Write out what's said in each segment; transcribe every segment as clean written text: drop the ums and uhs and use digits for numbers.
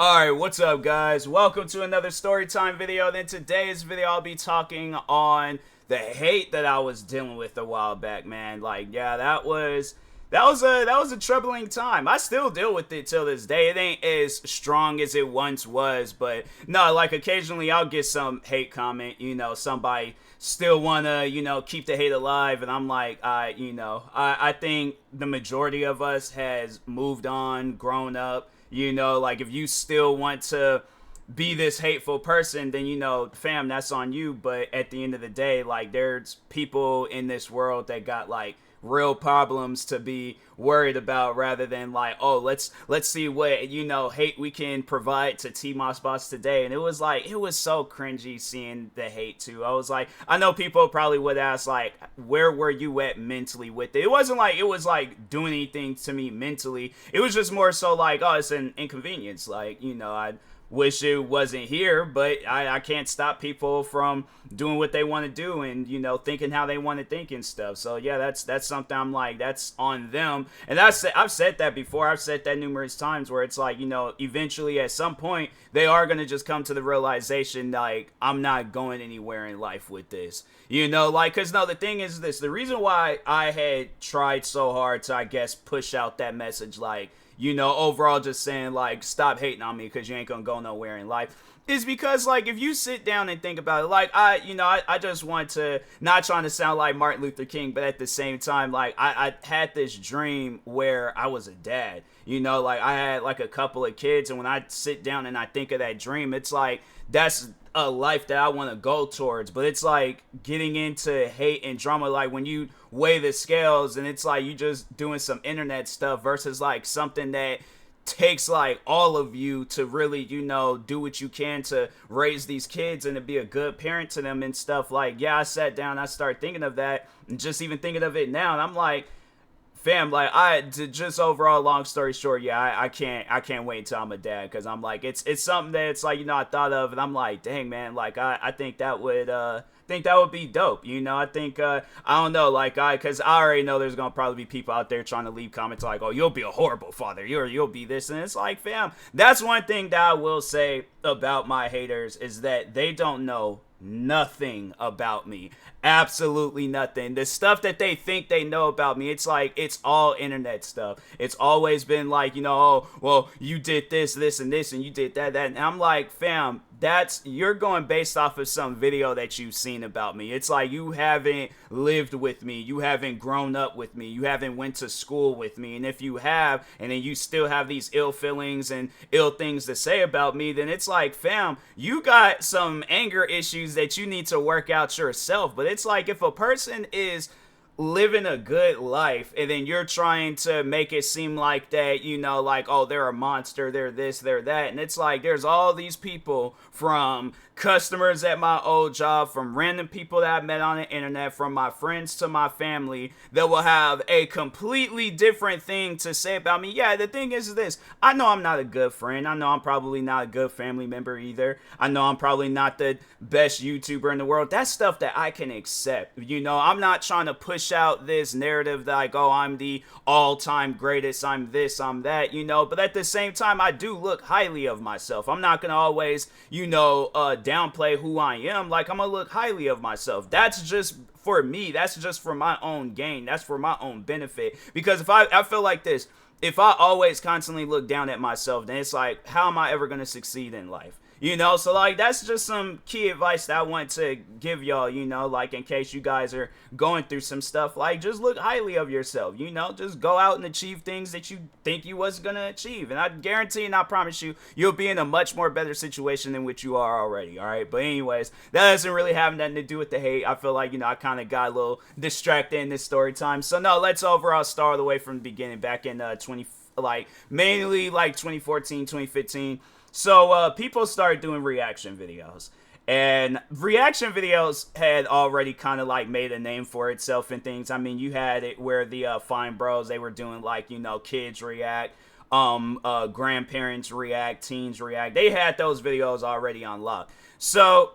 Alright, what's up guys? Welcome to another storytime video. In today's video, I'll be talking on the hate that I was dealing with a while back, man. Like, yeah, that was a troubling time. I still deal with it till this day. It ain't as strong as it once was, but no, like occasionally I'll get some hate comment, somebody still wanna, keep the hate alive, and I'm like, I think the majority of us has moved on, grown up. Like if you still want to be this hateful person, then fam, that's on you. But at the end of the day, like there's people in this world that got like real problems to be worried about rather than like, oh, let's see what hate we can provide to TMossBoss today. And it was so cringy seeing the hate too. I was like, I know people probably would ask like, where were you at mentally with it? It wasn't like it was like doing anything to me mentally. It was just more so like, oh, it's an inconvenience. Like, I wish it wasn't here, but I can't stop people from doing what they want to do and thinking how they want to think and stuff. So yeah, that's something I'm like, that's on them. And I've said that before. I've said that numerous times where it's like, eventually at some point they are going to just come to the realization like, I'm not going anywhere in life with this. Because no, the thing is this, the reason why I had tried so hard to, I guess, push out that message, like, overall just saying like, stop hating on me because you ain't gonna go nowhere in life, is because like if you sit down and think about it, like I just want to, not trying to sound like Martin Luther King, but at the same time, like I had this dream where I was a dad, like I had like a couple of kids, and when I sit down and I think of that dream, it's like that's a life that I want to go towards. But it's like getting into hate and drama, like when you weigh the scales and it's like you just doing some internet stuff versus like something that takes like all of you to really do what you can to raise these kids and to be a good parent to them and stuff. Like, yeah, I sat down, I started thinking of that, and just even thinking of it now, and I'm like, fam, like just overall, long story short, yeah, I can't wait until I'm a dad, because I'm like, it's something that it's like, I thought of, and I'm like, dang man, like I think that would be dope. I think I don't know, like because I already know there's gonna probably be people out there trying to leave comments like, oh, you'll be a horrible father, you'll be this, and it's like, fam, that's one thing that I will say about my haters, is that they don't know nothing about me. Absolutely nothing. The stuff that they think they know about me, it's like, it's all internet stuff. It's always been like, oh, well, you did this, and this, and you did that. And I'm like, fam, you're going based off of some video that you've seen about me. It's like you haven't lived with me, you haven't grown up with me, you haven't went to school with me. And if you have, and then you still have these ill feelings and ill things to say about me, then it's like, fam, you got some anger issues that you need to work out yourself. But it's like, if a person is living a good life and then you're trying to make it seem like that, like, oh, they're a monster, they're this, they're that, and it's like there's all these people, from customers at my old job, from random people that I met on the internet, from my friends to my family, that will have a completely different thing to say about me. Yeah, the thing is this, I know I'm not a good friend, I know I'm probably not a good family member either, I know I'm probably not the best YouTuber in the world. That's stuff that I can accept. I'm not trying to push out this narrative that like, oh, I'm the all-time greatest, I'm this, I'm that, but at the same time, I do look highly of myself. I'm not gonna always, downplay who I am. Like, I'm gonna look highly of myself. That's just for me. That's just for my own gain. That's for my own benefit. Because if I feel like this, if I always constantly look down at myself, then it's like, how am I ever gonna succeed in life? So like, that's just some key advice that I want to give y'all, like in case you guys are going through some stuff, like just look highly of yourself, just go out and achieve things that you think you was gonna achieve. And I guarantee and I promise you, you'll be in a much more better situation than what you are already, all right? But anyways, that doesn't really have nothing to do with the hate. I feel like, I kind of got a little distracted in this story time. So no, let's overall start all the way from the beginning, back in mainly like 2014, 2015. So people started doing reaction videos, and reaction videos had already kind of like made a name for itself and things. I mean, you had it where the Fine Bros, they were doing like, kids react, grandparents react, teens react. They had those videos already on lock. So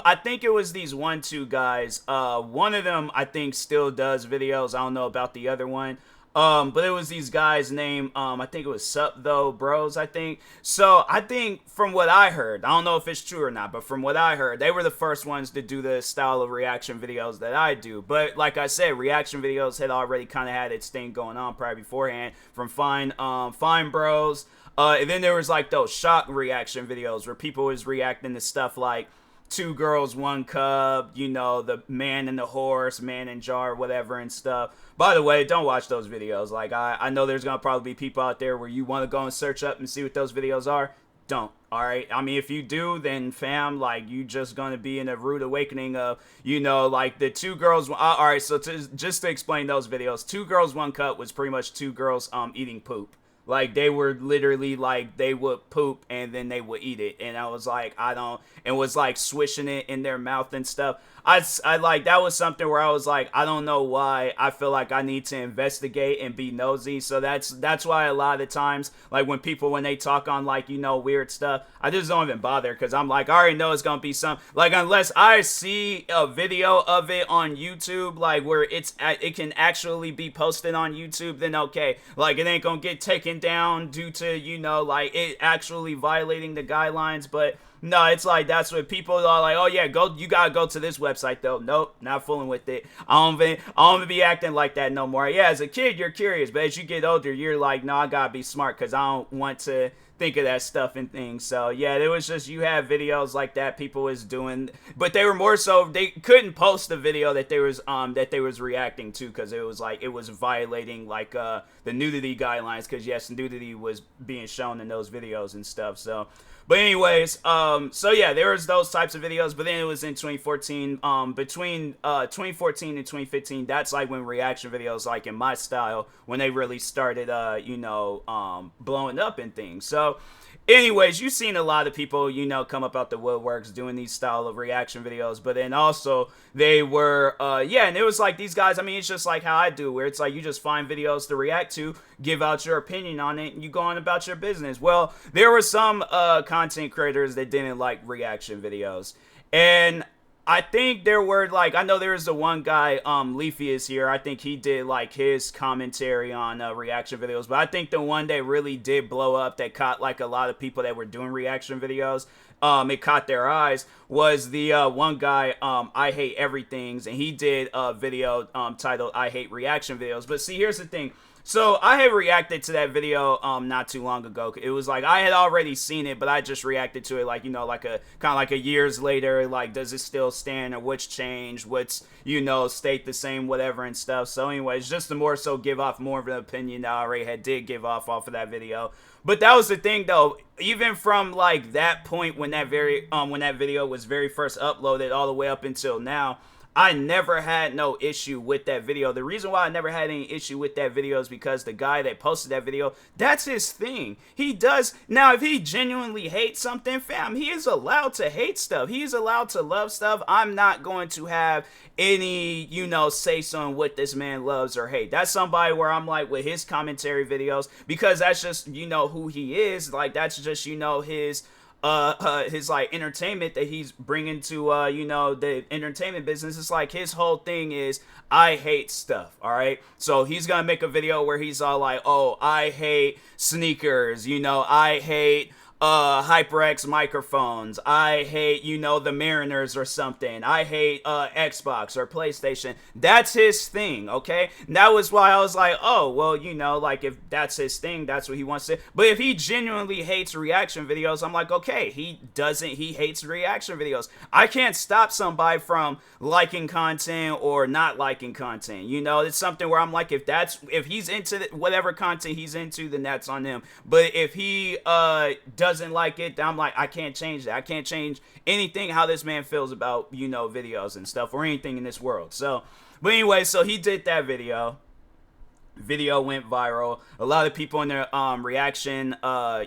I think it was these two guys. One of them, I think, still does videos. I don't know about the other one. But it was these guys named, I think it was Sup Though Bros, I think. So I think from what I heard, I don't know if it's true or not, but from what I heard, they were the first ones to do the style of reaction videos that I do. But like I said, reaction videos had already kind of had its thing going on probably beforehand from Fine Bros. And then there was like those shock reaction videos where people was reacting to stuff like Two Girls, One Cup, you know, the man and the horse, man and jar, whatever and stuff. By the way, don't watch those videos. Like, I know there's going to probably be people out there where you want to go and search up and see what those videos are. Don't. All right. I mean, if you do, then fam, like, you just going to be in a rude awakening of, you know, like the Two Girls. All right. So just to explain those videos, Two Girls, One Cup was pretty much two girls eating poop. Like, they were literally, like, they would poop and then they would eat it. And I was like, and was, like, swishing it in their mouth and stuff. I like, that was something where I was like, I don't know why. I feel like I need to investigate and be nosy. So that's why a lot of the times, like, when they talk on, like, you know, weird stuff, I just don't even bother. Because I'm like, I already know it's going to be some, like, unless I see a video of it on YouTube, like, where it can actually be posted on YouTube, then okay. Like, it ain't going to get taken down due to, you know, like, it actually violating the guidelines. But no, it's like, that's what people are like, oh yeah, you gotta go to this website though. Nope, not fooling with it. I don't be acting like that no more. Yeah, as a kid, you're curious, but as you get older, you're like, no, I gotta be smart because I don't want to think of that stuff and things. So yeah, it was just, you have videos like that people was doing, but they were more so, they couldn't post the video that they was reacting to because it was like, it was violating like the nudity guidelines, because yes, nudity was being shown in those videos and stuff. So but anyways, so yeah, there was those types of videos, but then it was in 2014, between 2014 and 2015, that's like when reaction videos, like in my style, when they really started, you know, blowing up and things. So anyways, you've seen a lot of people, you know, come up out the woodworks doing these style of reaction videos, but then also they were, yeah, and it was like these guys, I mean, it's just like how I do, where it's like you just find videos to react to, give out your opinion on it, and you go on about your business. Well, there were some content creators that didn't like reaction videos, and I think there were, like, I know there was the one guy, Leafy is here. I think he did, like, his commentary on reaction videos. But I think the one that really did blow up that caught, like, a lot of people that were doing reaction videos, it caught their eyes, was the one guy, I Hate Everythings. And he did a video titled I Hate Reaction Videos. But see, here's the thing. So I had reacted to that video not too long ago. It was like I had already seen it, but I just reacted to it like, you know, like a kind of like a years later, like, does it still stand, or what's changed, what's, you know, stayed the same, whatever and stuff. So anyways, just to more so give off more of an opinion that I already did give off of that video. But that was the thing though, even from like that point when that video was very first uploaded all the way up until now, I never had no issue with that video. The reason why I never had any issue with that video is because the guy that posted that video, that's his thing. He does. Now, if he genuinely hates something, fam, he is allowed to hate stuff. He is allowed to love stuff. I'm not going to have any, you know, say so on what this man loves or hate. That's somebody where I'm like, with his commentary videos, because that's just, you know, who he is. Like, that's just, you know, his like entertainment that he's bringing to you know, the entertainment business. It's like his whole thing is I hate stuff. All right, so he's gonna make a video where he's all like, oh, I hate sneakers, you know, I hate HyperX microphones, I hate, you know, the Mariners or something, I hate Xbox or PlayStation. That's his thing, okay? And that was why I was like, oh, well, you know, like, if that's his thing, that's what he wants to. But if he genuinely hates reaction videos, I'm like, okay, he hates reaction videos. I can't stop somebody from liking content or not liking content. You know, it's something where I'm like, if he's into whatever content he's into, then that's on him. But if he doesn't like it, I'm like, I can't change that. I can't change anything how this man feels about, you know, videos and stuff or anything in this world. So, but anyway, so he did that video. Video went viral. A lot of people in their reaction,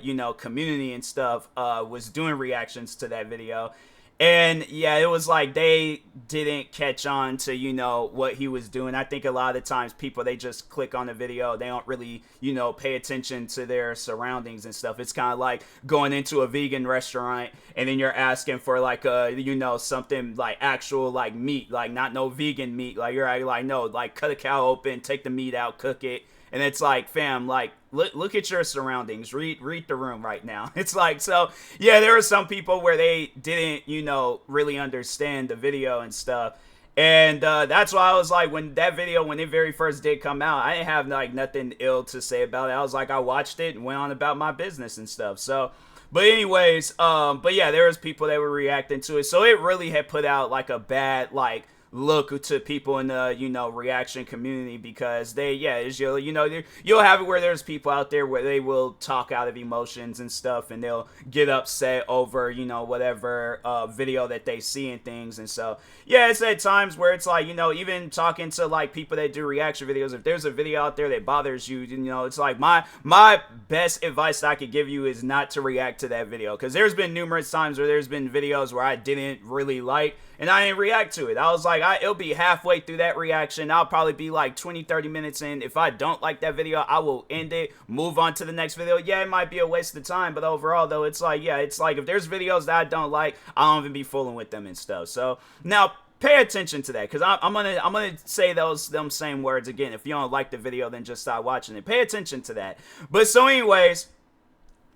you know, community and stuff was doing reactions to that video. And yeah, it was like they didn't catch on to, you know, what he was doing. I think a lot of the times people, they just click on the video. They don't really, you know, pay attention to their surroundings and stuff. It's kind of like going into a vegan restaurant and then you're asking for like you know, something like actual like meat, like not no vegan meat. Like you're like, no, like cut a cow open, take the meat out, cook it, And it's like, fam, like, look at your surroundings. Read the room right now. It's like, so yeah, there were some people where they didn't, you know, really understand the video and stuff. And that's why I was like, when it very first did come out, I didn't have like nothing ill to say about it. I was like, I watched it and went on about my business and stuff. So, but anyways, but yeah, there was people that were reacting to it. So it really had put out like a bad, like, look to people in the, you know, reaction community, because they, yeah, it's, you know, you'll have it where there's people out there where they will talk out of emotions and stuff, and they'll get upset over, you know, whatever video that they see and things. And so yeah, it's at times where it's like, you know, even talking to like people that do reaction videos, if there's a video out there that bothers you, you know, it's like my best advice that I could give you is not to react to that video, because there's been numerous times where there's been videos where I didn't really like and I didn't react to it. I was like, it'll be halfway through that reaction. I'll probably be like 20-30 minutes in. If I don't like that video, I will end it, move on to the next video. Yeah, it might be a waste of time, but overall though, it's like, yeah, it's like if there's videos that I don't like, I don't even be fooling with them and stuff. So now pay attention to that, because I'm gonna say them same words again. If you don't like the video, then just stop watching it. Pay attention to that. But so anyways,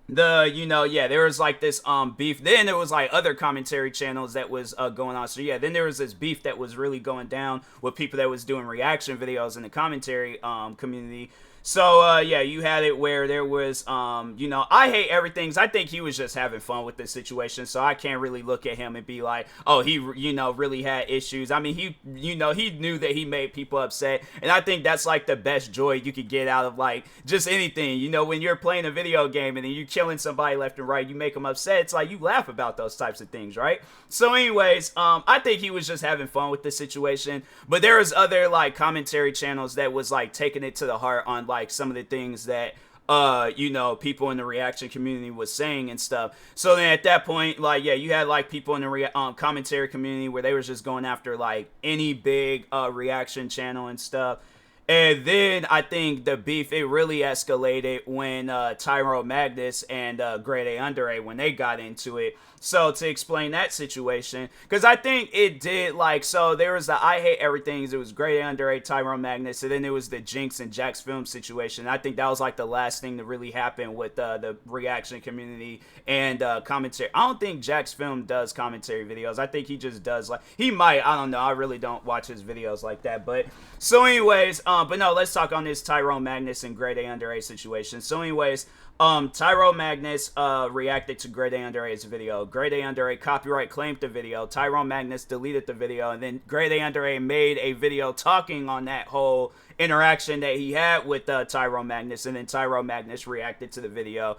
you know, yeah, there was like this beef. Then there was like other commentary channels that was going on. So yeah, then there was this beef that was really going down with people that was doing reaction videos in the commentary community. So yeah, you had it where there was you know, I hate everything. I think he was just having fun with the situation, so I can't really look at him and be like, oh, he, you know, really had issues. I mean, he, you know, he knew that he made people upset, and I think that's like the best joy you could get out of like just anything. You know, when you're playing a video game and then you're killing somebody left and right, you make them upset, it's like you laugh about those types of things, right? So anyways, I think he was just having fun with the situation. But there was other like commentary channels that was like taking it to the heart on like some of the things that you know, people in the reaction community was saying and stuff. So then at that point, like, yeah, you had like people in the commentary community where they was just going after like any big reaction channel and stuff. And then I think the beef, it really escalated when Tyro Magnus and Grade A Under A, when they got into it. So to explain that situation, because I think it did, like, so there was the I Hate Everythings, it was Grade A Under A, Tyro Magnus, and then there was the Jinx and Jacksfilms situation. I think that was like the last thing to really happen with the reaction community and commentary. I don't think Jacksfilm does commentary videos. I think he just does, like, he might, I don't know, I really don't watch his videos like that. But so anyways, but no, let's talk on this Tyro Magnus and Grade A Under A situation. So anyways, Tyro Magnus reacted to Grade A Under A's video. Grade A Under A copyright claimed the video. Tyro Magnus deleted the video, and then Grade A Under A made a video talking on that whole interaction that he had with Tyro Magnus, and then Tyro Magnus reacted to the video.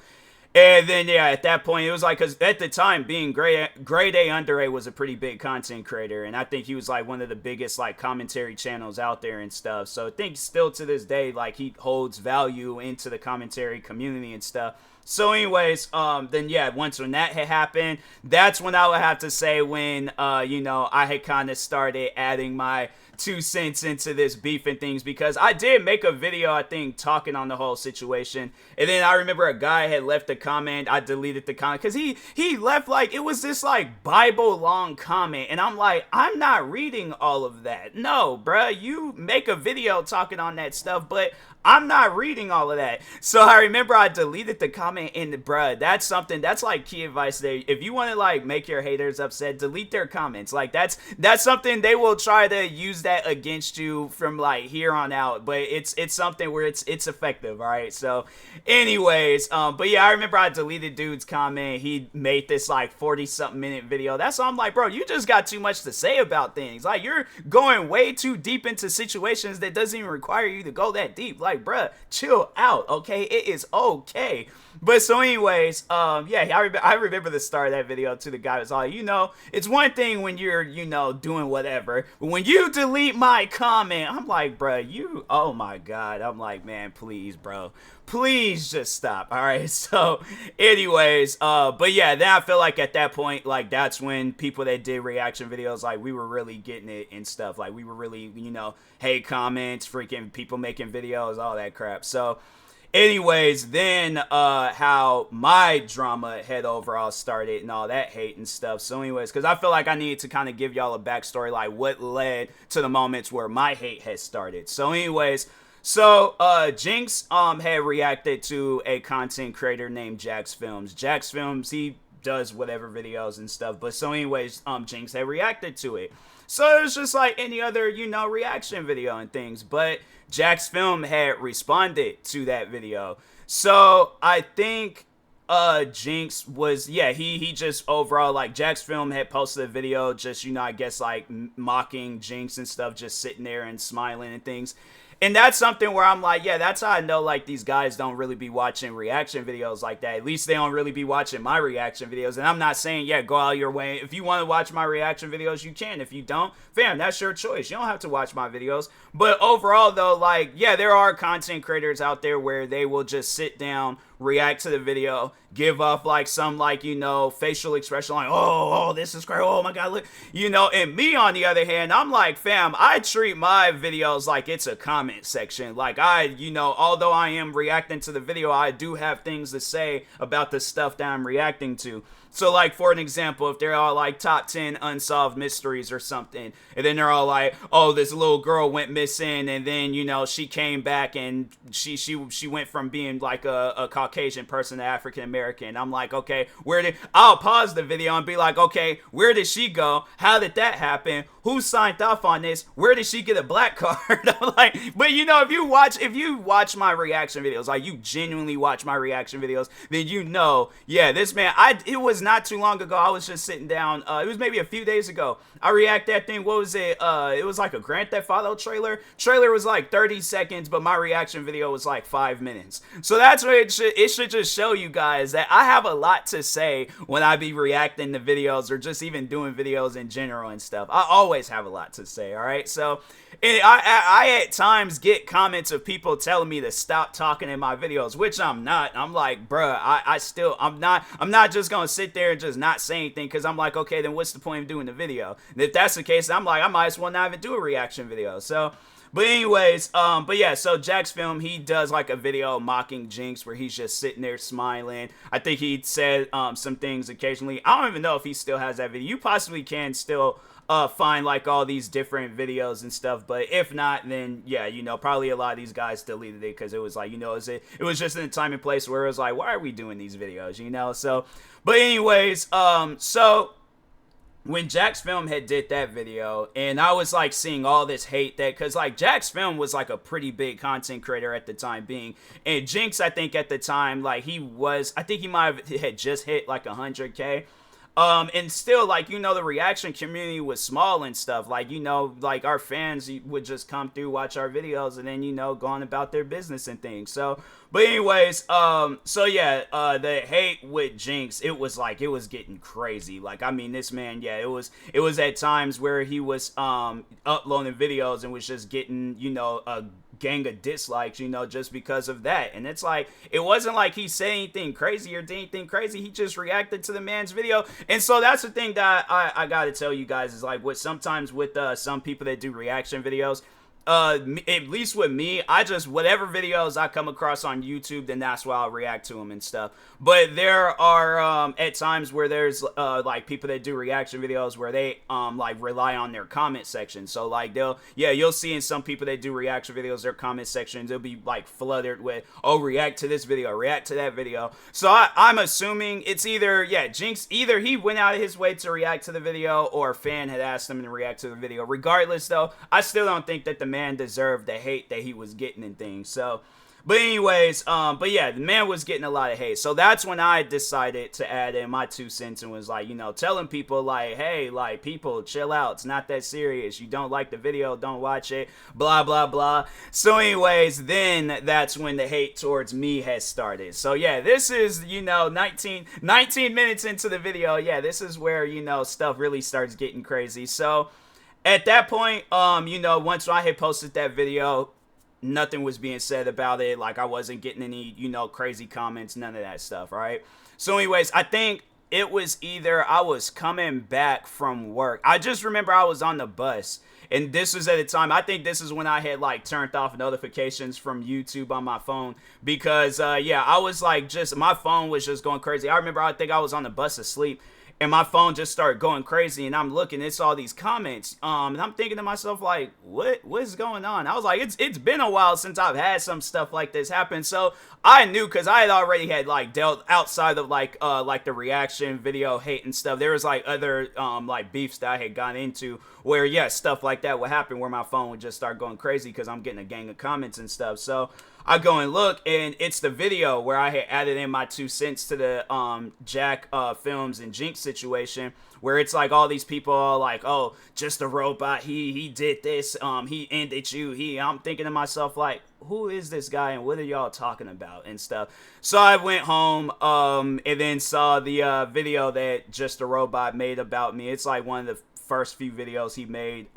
And then, yeah, at that point, it was like, because at the time, being Grade A Under A was a pretty big content creator, and I think he was, like, one of the biggest, like, commentary channels out there and stuff. So I think still to this day, like, he holds value into the commentary community and stuff. So anyways, then yeah, when that had happened, that's when I would have to say when, you know, I had kind of started adding my 2 cents into this beef and things, because I did make a video, I think, talking on the whole situation. And then I remember a guy had left a comment. I deleted the comment because he left, like, it was this like Bible long comment, and I'm like, I'm not reading all of that. No, bruh, you make a video talking on that stuff, but I'm not reading all of that. So I remember I deleted the comment, and bruh, that's something, that's like key advice there. If you want to like make your haters upset, delete their comments. Like that's something they will try to use that against you from like here on out, but it's something where it's effective. All right. So anyways, but yeah, I remember I deleted dude's comment. He made this like 40-something minute video. That's why I'm like, bro, you just got too much to say about things. Like you're going way too deep into situations that doesn't even require you to go that deep. Like, bruh, chill out, okay? It is okay. But so anyways, yeah, I remember the start of that video too. The guy was like, you know, it's one thing when you're, you know, doing whatever, but when you delete my comment, I'm like, bruh, you, oh my God. I'm like, man, please, bro. Please just stop. All right. So anyways, but yeah, then I feel like at that point, like that's when people that did reaction videos, like we were really getting it and stuff. Like we were really, you know, hate comments, freaking people making videos, all that crap. So anyways, then how my drama had overall started and all that hate and stuff. So anyways, because I feel like I needed to kind of give y'all a backstory, like what led to the moments where my hate had started. So anyways, So, Jinx, had reacted to a content creator named Jacksfilms. Jacksfilms, he does whatever videos and stuff. But so anyways, Jinx had reacted to it. So it was just like any other, you know, reaction video and things. But Jacksfilm had responded to that video. So I think Jinx was, yeah, he just overall, like, Jacksfilm had posted a video just, you know, I guess like mocking Jinx and stuff, just sitting there and smiling and things. And that's something where I'm like, yeah, that's how I know, like, these guys don't really be watching reaction videos like that. At least they don't really be watching my reaction videos. And I'm not saying, yeah, go out your way. If you want to watch my reaction videos, you can. If you don't, fam, that's your choice. You don't have to watch my videos. But overall, though, like, yeah, there are content creators out there where they will just sit down, react to the video, give off like some, like, you know, facial expression like, oh, this is great, oh my god, look, you know. And me, on the other hand, I'm like, fam, I treat my videos like it's a comment section. Like, I, you know, although I am reacting to the video, I do have things to say about the stuff that I'm reacting to. So, like, for an example, if they're all like top 10 unsolved mysteries or something, and then they're all like, oh, this little girl went missing, and then, you know, she came back and she went from being like a Caucasian person to African American. I'm like, okay, I'll pause the video and be like, okay, where did she go? How did that happen? Who signed off on this? Where did she get a black card? I'm like, but you know, if you watch my reaction videos, like, you genuinely watch my reaction videos, then you know, yeah, this man, it was not too long ago, I was just sitting down, it was maybe a few days ago, I reacted that thing, what was it, it was like a Grand Theft Auto trailer was like 30 seconds, but my reaction video was like 5 minutes, so that's what it should just show you guys that I have a lot to say when I be reacting to videos, or just even doing videos in general and stuff. I always have a lot to say, alright? So, I at times get comments of people telling me to stop talking in my videos, which I'm not. I'm like, bruh, I'm not just gonna sit there and just not say anything, because I'm like, okay, then what's the point of doing the video? And if that's the case, I'm like, I might as well not even do a reaction video. So, but anyways, but yeah, so Jacksfilm, he does like a video mocking Jinx where he's just sitting there smiling. I think he said some things occasionally. I don't even know if he still has that video. You possibly can still find like all these different videos and stuff, but if not, then yeah, you know, probably a lot of these guys deleted it because it was like, you know, it was just in a time and place where it was like, why are we doing these videos, you know? So, but anyways, so when Jacksfilm had did that video, and I was like seeing all this hate that, because like Jacksfilm was like a pretty big content creator at the time being, and Jinx, I think at the time, like I think he might have had just hit like 100K. And still, like, you know, the reaction community was small and stuff. Like, you know, like, our fans would just come through, watch our videos, and then, you know, go on about their business and things. So, but anyways, so yeah, the hate with Jinx, it was like, it was getting crazy. Like, I mean, this man, yeah, it was at times where he was, uploading videos and was just getting, you know, a gang of dislikes, you know, just because of that. And it's like, it wasn't like he said anything crazy or did anything crazy, he just reacted to the man's video. And so that's the thing that I gotta tell you guys is like, sometimes with some people that do reaction videos, at least with me, I just, whatever videos I come across on YouTube, then that's why I'll react to them and stuff. But there are, at times where there's, like, people that do reaction videos where they, like, rely on their comment section. So, like, you'll see in some people that do reaction videos, their comment sections, they'll be, like, flooded with, oh, react to this video, react to that video. So, I'm assuming it's either, yeah, Jinx, either he went out of his way to react to the video, or a fan had asked him to react to the video. Regardless, though, I still don't think that the man deserved the hate that he was getting and things. So, but anyways, but yeah, the man was getting a lot of hate. So that's when I decided to add in my 2 cents and was like, you know, telling people like, hey, like, people, chill out. It's not that serious. You don't like the video, don't watch it, blah, blah, blah. So anyways, then that's when the hate towards me has started. So yeah, this is, you know, 19 minutes into the video. Yeah, this is where, you know, stuff really starts getting crazy. So at that point, you know, once I had posted that video, nothing was being said about it. Like, I wasn't getting any, you know, crazy comments, none of that stuff, right? So anyways, I think it was either I was coming back from work. I just remember I was on the bus, and this was at a time, I think this is when I had, like, turned off notifications from YouTube on my phone, because, yeah, I was, like, my phone was just going crazy. I remember, I think I was on the bus asleep, and my phone just started going crazy, and I'm looking, it's all these comments, and I'm thinking to myself, like, what's going on? I was like, it's been a while since I've had some stuff like this happen. So I knew, because I had already had like dealt outside of like the reaction video hate and stuff. There was like other like beefs that I had gone into where, yeah, stuff like that would happen where my phone would just start going crazy because I'm getting a gang of comments and stuff. So I go and look, and it's the video where I had added in my 2 cents to the Jack Films and Jinx situation, where it's like all these people are like, oh, just a robot, he did this, he ended you, I'm thinking to myself, like, who is this guy and what are y'all talking about and stuff? So I went home and then saw the video that Just a Robot made about me. It's like one of the first few videos he made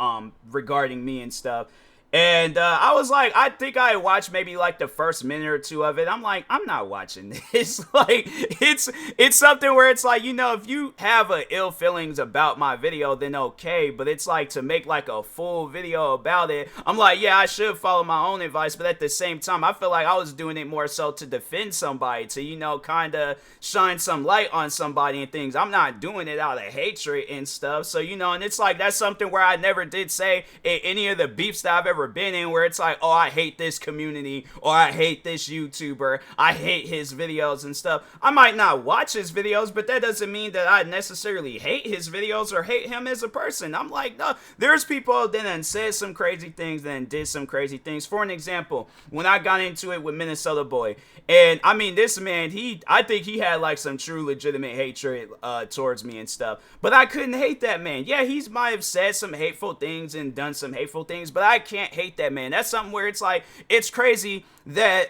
regarding me and stuff. And I was like, I think I watched maybe like the first minute or two of it. I'm like, I'm not watching this. Like, it's something where it's like, you know, if you have ill feelings about my video, then okay. But it's like, to make like a full video about it, I'm like, yeah, I should follow my own advice. But at the same time, I feel like I was doing it more so to defend somebody, to, you know, kind of shine some light on somebody and things. I'm not doing it out of hatred and stuff. So, you know, and it's like, that's something where I never did say in any of the beefs that I've ever been in, where it's like, oh, I hate this community, or I hate this YouTuber, I hate his videos and stuff. I might not watch his videos, but that doesn't mean that I necessarily hate his videos or hate him as a person. I'm like, no, there's people that then said some crazy things, then did some crazy things. For an example, when I got into it with Minnesota Boy, and I mean, this man, I think he had like some true legitimate hatred towards me and stuff, but I couldn't hate that man. Yeah, he might have said some hateful things and done some hateful things, but I can't hate that man. That's something where it's like, it's crazy that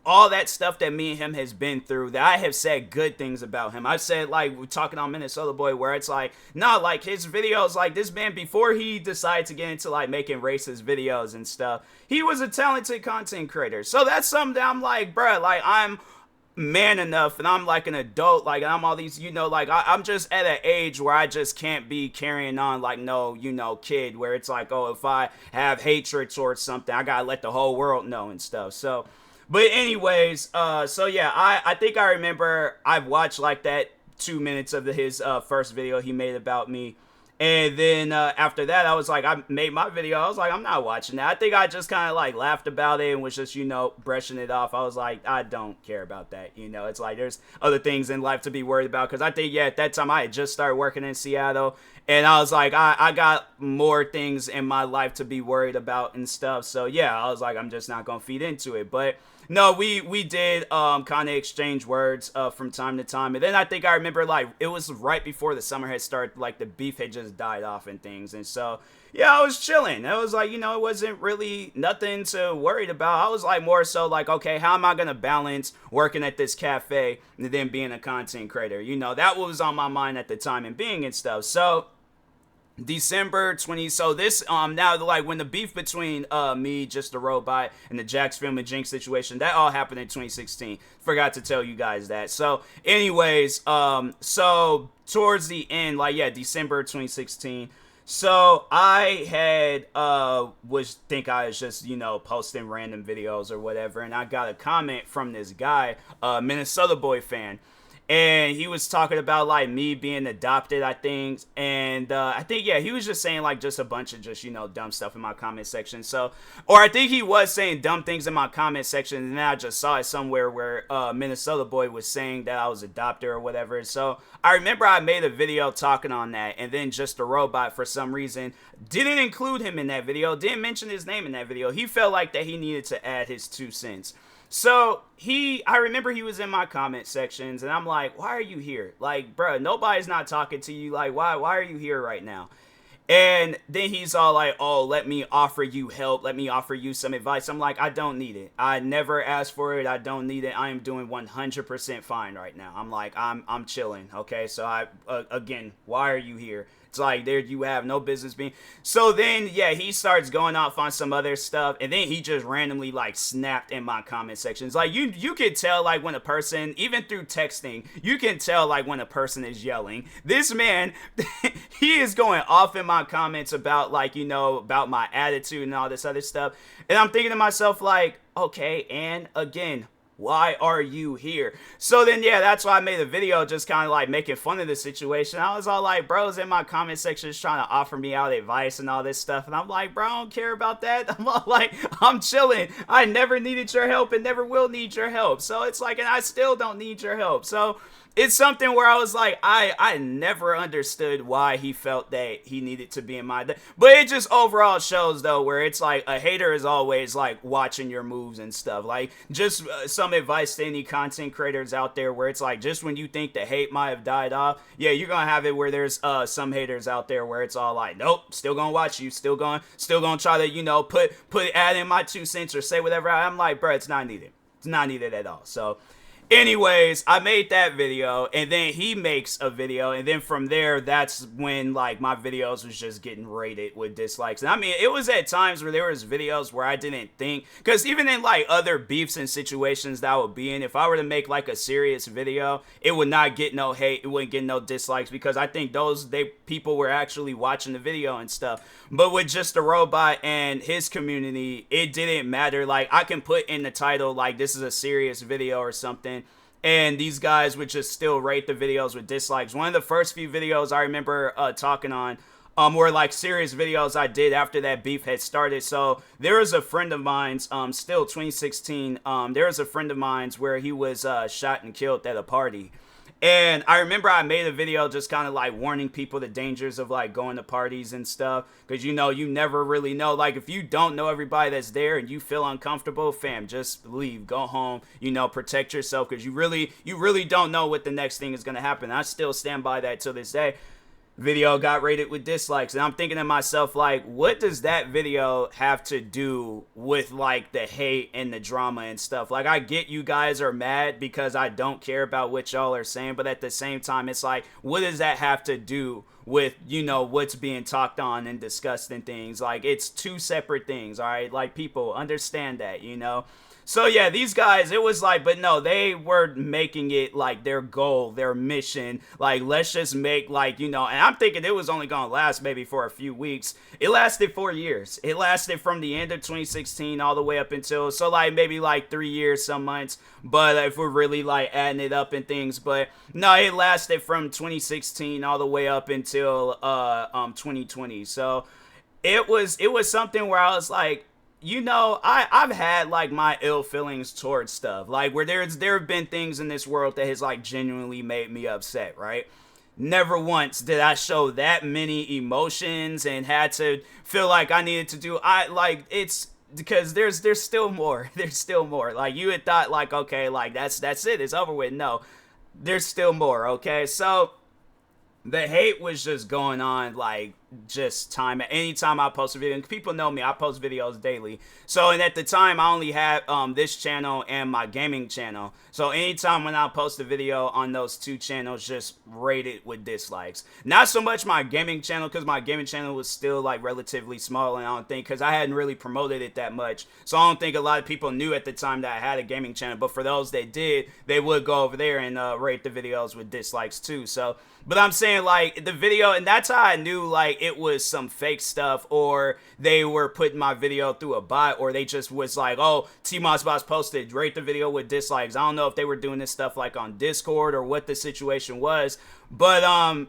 all that stuff that me and him has been through, that I have said good things about him. I've said, like, we're talking on Minnesota Boy, where it's like, nah, like, his videos, like, this man, before he decided to get into, like, making racist videos and stuff, he was a talented content creator. So that's something that I'm like, bruh, like, I'm man enough, and I'm like an adult, like, I'm all these, you know, like, I'm just at an age where I just can't be carrying on like no, you know, kid, where it's like, oh, if I have hatred towards something, I gotta let the whole world know and stuff. So, but anyways, so yeah, I think I remember I've watched like that 2 minutes of his first video he made about me. And then after that, I was like, I made my video. I was like, I'm not watching that. I think I just kind of like laughed about it and was just, you know, brushing it off. I was like, I don't care about that. You know, it's like, there's other things in life to be worried about. Because I think, yeah, at that time I had just started working in Seattle. And I was like, I got more things in my life to be worried about and stuff. So yeah, I was like, I'm just not going to feed into it. But no, we did kind of exchange words from time to time. And then I think I remember, like, it was right before the summer had started, like, the beef had just died off and things. And so, yeah, I was chilling. It was like, you know, it wasn't really nothing to worried about. I was like more so like, okay, how am I going to balance working at this cafe and then being a content creator? You know, that was on my mind at the time and being and stuff. So December 20, so this now, like, when the beef between me, Just a Robot, and the Jacksfilms and Jinx situation, that all happened in 2016. Forgot to tell you guys that. So anyways, so towards the end, like, yeah, December 2016, so I had I was just, you know, posting random videos or whatever, and I got a comment from this guy, Minnesota Boy fan. And he was talking about, like, me being adopted, I think. And I think, yeah, he was just saying, like, just a bunch of just, you know, dumb stuff in my comment section. So, or I think he was saying dumb things in my comment section. And then I just saw it somewhere where Minnesota Boy was saying that I was adopted or whatever. So I remember I made a video talking on that. And then Just a Robot, for some reason, didn't include him in that video. Didn't mention his name in that video. He felt like that he needed to add his 2 cents. So I remember he was in my comment sections, and I'm like, why are you here? Like, bro, nobody's not talking to you. Like, why are you here right now? And then he's all like, oh, let me offer you help. Let me offer you some advice. I'm like, I don't need it. I never asked for it. I don't need it. I am doing 100% fine right now. I'm like, I'm chilling. Okay. So again, why are you here? It's like, there you have no business being. So then, yeah, he starts going off on some other stuff, and then he just randomly, like, snapped in my comment sections. Like, you can tell, like, when a person, even through texting, you can tell, like, when a person is yelling. This man, he is going off in my comments about, like, you know, about my attitude and all this other stuff. And I'm thinking to myself, like, okay, and again, Why are you here? So then, yeah, that's why I made a video just kind of like making fun of the situation. I was all like, bros in my comment section is trying to offer me out advice and all this stuff. And I'm like, bro, I don't care about that. I'm all like, I'm chilling. I never needed your help and never will need your help. So it's like, and I still don't need your help. So it's something where I was like, I never understood why he felt that he needed to be in my... But it just overall shows, though, where it's like a hater is always, like, watching your moves and stuff. Like, just some advice to any content creators out there where it's like, just when you think the hate might have died off, yeah, you're gonna have it where there's some haters out there where it's all like, nope, still gonna watch you, still gonna try to, you know, add in my 2 cents or say whatever. I'm like, bro, it's not needed. It's not needed at all. So... anyways, I made that video, and then he makes a video, and then from there, that's when, like, my videos was just getting rated with dislikes. And I mean, it was at times where there was videos where I didn't think, because even in, like, other beefs and situations that I would be in, if I were to make, like, a serious video, it would not get no hate, it wouldn't get no dislikes, because I think people were actually watching the video and stuff. But with just a robot and his community, it didn't matter. Like, I can put in the title, like, this is a serious video or something, and these guys would just still rate the videos with dislikes. One of the first few videos I remember talking on were like serious videos I did after that beef had started. So there was a friend of mine's, still 2016, there was a friend of mine's where he was shot and killed at a party. And I remember I made a video just kind of like warning people the dangers of like going to parties and stuff. Because, you know, you never really know. Like, if you don't know everybody that's there and you feel uncomfortable, fam, just leave. Go home. You know, protect yourself. Because you really don't know what the next thing is going to happen. I still stand by that to this day. Video got rated with dislikes, and I'm thinking to myself, like, what does that video have to do with like the hate and the drama and stuff? Like, I get you guys are mad because I don't care about what y'all are saying, but at the same time, it's like, what does that have to do with, you know, what's being talked on and discussed and things? Like, it's 2 separate things, all right? Like, people understand that, you know? So yeah, these guys, it was like, but no, they were making it like their goal, their mission, like, let's just make, like, you know, and I'm thinking it was only gonna last maybe for a few weeks. It lasted 4 years. It lasted from the end of 2016 all the way up until, so like maybe like 3 years, some months, but if we're really like adding it up and things, but no, it lasted from 2016 all the way up until 2020. So it was something where I was like, you know, I've had like my ill feelings towards stuff, like where there have been things in this world that has like genuinely made me upset, right? Never once did I show that many emotions and had to feel like I needed to do, it's because there's still more. There's still more. Like, you had thought like, okay, like that's it, it's over with. No, there's still more. Okay, so the hate was just going on, like, just anytime I post a video. And people know me, I post videos daily. So, and at the time, I only had this channel and my gaming channel. So anytime when I post a video on those 2 channels, just rated with dislikes. Not so much my gaming channel, because my gaming channel was still like relatively small, and I don't think, because I hadn't really promoted it that much. So I don't think a lot of people knew at the time that I had a gaming channel. But for those that did, they would go over there and rate the videos with dislikes too. So, but I'm saying, like, the video, and that's how I knew, like, it was some fake stuff, or they were putting my video through a bot, or they just was like, oh, TMossBoss posted, rate the video with dislikes. I don't know if they were doing this stuff like on Discord or what the situation was, but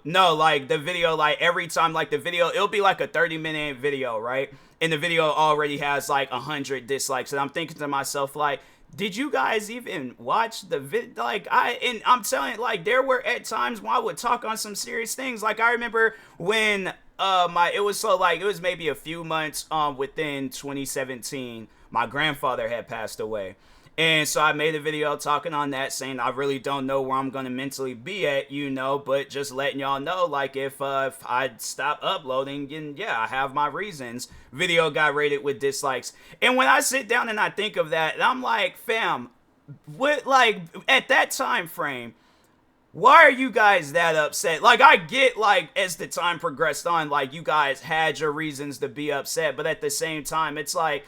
no, like, the video, like, every time, like, the video, it'll be like a 30-minute video, right? And the video already has like 100 dislikes, and I'm thinking to myself, like, did you guys even watch the video? Like, I'm telling you, like, there were at times when I would talk on some serious things. Like, I remember when it was maybe a few months within 2017, my grandfather had passed away. And so I made a video talking on that, saying I really don't know where I'm going to mentally be at, you know, but just letting y'all know, like, if I stop uploading, and yeah, I have my reasons. Video got rated with dislikes. And when I sit down and I think of that, I'm like, fam, what, like, at that time frame, why are you guys that upset? Like, I get, like, as the time progressed on, like, you guys had your reasons to be upset, but at the same time, it's like,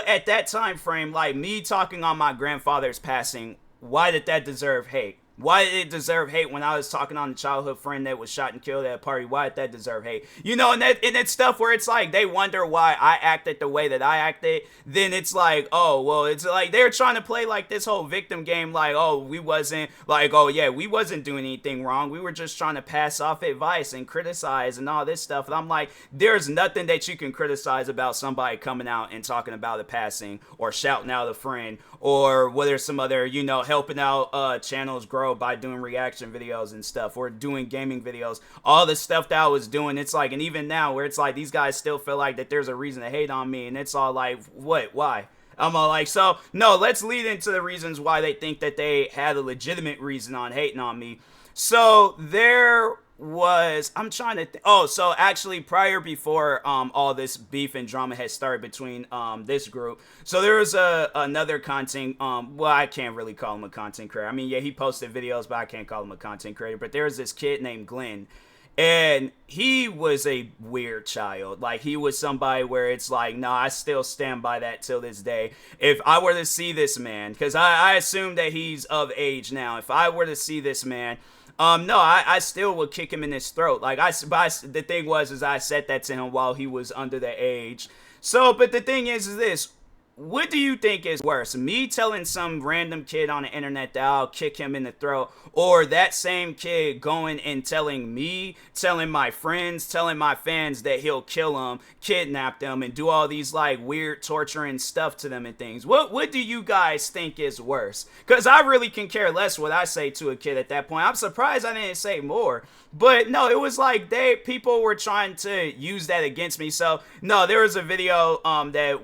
at that time frame, like, me talking on my grandfather's passing, why did that deserve hate? Why did it deserve hate when I was talking on the childhood friend that was shot and killed at a party? Why did that deserve hate? You know, and it's stuff where it's like they wonder why I acted the way that I acted. Then it's like, oh, well, it's like they're trying to play like this whole victim game, like, oh, we wasn't like, oh yeah, we wasn't doing anything wrong. We were just trying to pass off advice and criticize and all this stuff. And I'm like, there's nothing that you can criticize about somebody coming out and talking about a passing or shouting out a friend or whether some other, you know, helping out channels grow by doing reaction videos and stuff or doing gaming videos. All the stuff that I was doing, it's like, and even now where it's like these guys still feel like that there's a reason to hate on me, and it's all like, what, why? I'm all like, so no, let's lead into the reasons why they think that they had a legitimate reason on hating on me. So there was, I'm trying to so actually before all this beef and drama had started between this group, so there was another content, well, I can't really call him a content creator. I mean, yeah, he posted videos, but I can't call him a content creator. But there was this kid named Glenn, and he was a weird child. Like, he was somebody where it's like, no, I still stand by that till this day. If I were to see this man, because I assume that he's of age now, if I were to see this man, no, I still would kick him in his throat. Like, the thing was I said that to him while he was under the age. So, but the thing is this. What do you think is worse? Me telling some random kid on the internet that I'll kick him in the throat, or that same kid going and telling me, telling my friends, telling my fans that he'll kill them, kidnap them, and do all these like weird torturing stuff to them and things? What do you guys think is worse? Because I really can care less what I say to a kid at that point. I'm surprised I didn't say more. But no, it was like people were trying to use that against me. So no, there was a video that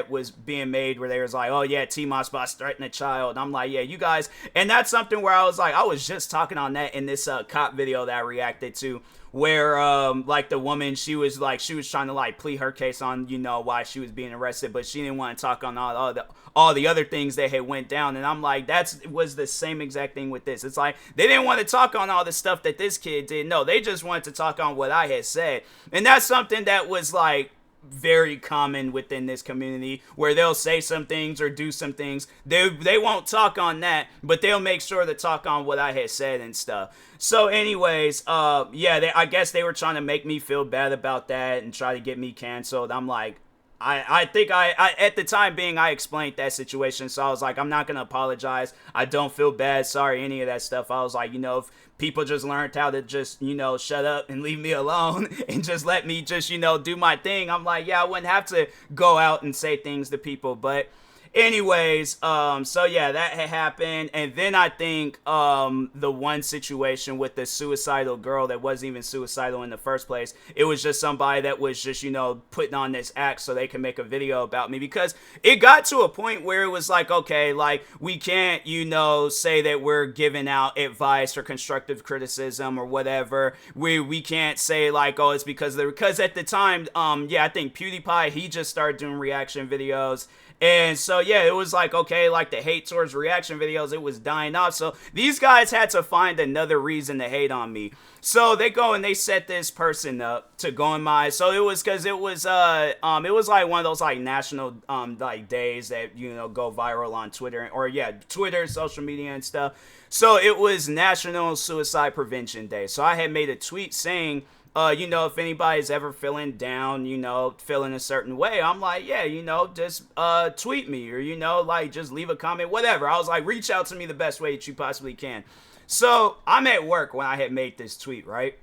was being made where they was like, oh yeah, TMossBoss threatened a child. And I'm like, yeah, you guys, and that's something where I was like, I was just talking on that in this cop video that I reacted to, where like the woman, she was trying to like plead her case on, you know, why she was being arrested, but she didn't want to talk on all the other things that had went down. And I'm like, was the same exact thing with this. It's like they didn't want to talk on all the stuff that this kid did. No, they just wanted to talk on what I had said. And that's something that was like very common within this community, where they'll say some things or do some things. They won't talk on that, but they'll make sure to talk on what I had said and stuff. So anyways, yeah, I guess they were trying to make me feel bad about that and try to get me canceled. I'm like, I think I at the time being, I explained that situation, so I was like, I'm not gonna apologize. I don't feel bad, sorry, any of that stuff. I was like, you know, if people just learned how to just, you know, shut up and leave me alone and just let me just, you know, do my thing, I'm like, yeah, I wouldn't have to go out and say things to people. But anyways, so yeah, that had happened. And then I think the one situation with the suicidal girl that wasn't even suicidal in the first place, it was just somebody that was just, you know, putting on this act so they can make a video about me, because it got to a point where it was like, okay, like, we can't, you know, say that we're giving out advice or constructive criticism or whatever. We can't say like, oh, it's because at the time, yeah, I think PewDiePie, he just started doing reaction videos. And so, yeah, it was like, okay, like the hate towards reaction videos, it was dying off. So these guys had to find another reason to hate on me. So they go and they set this person up to go in my, so it was because it was like one of those like national like days that, you know, go viral on Twitter, or yeah, Twitter, social media and stuff. So it was National Suicide Prevention Day. So I had made a tweet saying, you know, if anybody's ever feeling down, you know, feeling a certain way, I'm like, yeah, you know, just tweet me, or, you know, like, just leave a comment, whatever. I was like, reach out to me the best way that you possibly can. So I'm at work when I had made this tweet, right?